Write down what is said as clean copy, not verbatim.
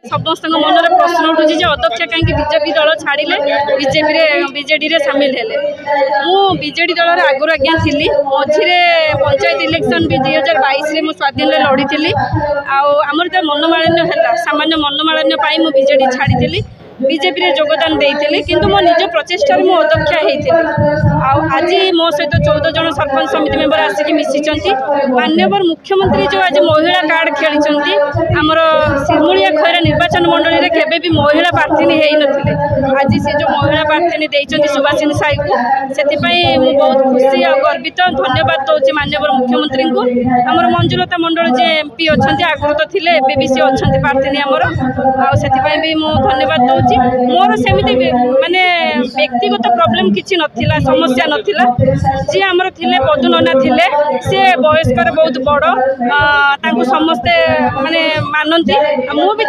समस्त मन में प्रश्न उठू अध्यक्ष कहीं बीजेपी दल छाड़े बीजेडी रे सामिल हेले मु बीजेडी दल आगुरी आज्ञा थी मझे पंचायत इलेक्शन भी 2022 में स्वाधीन लड़ी आमर तो मनमालिन्य है सामान्य मनमालिन्य मुझे बीजेडी छाड़ी बीजेपी रे योगदान देती किंतु मो निज प्रचेषार मु अध्यक्ष होती आज मो सहित 14 जन सरपंच समिति मेंबर आसिक मिसी माननीय मुख्यमंत्री जो आज महिला कार्ड खेली आमर सिमुलिया खैरा निर्वाचन मंडली में केबे भी महिला प्रार्थी होती आज से जो महिला प्रार्थी देते सुभाषिनी साई को से बहुत खुशी और गर्वित धन्यवाद दूसरी माननीय मुख्यमंत्री को आमर मंजुलता मंडल जे एमपी अच्छा आगुरी तो थे एबी सी अच्छा प्रार्थी आमर से धन्यवाद दूसरी मोर सेमती माने व्यक्तिगत प्रॉब्लम किसी नथिला समस्या नथिला जी आमर थिले पदु नना थिले से वयस्कर बहुत बड़ तांको समस्ते माने मानंती मु भी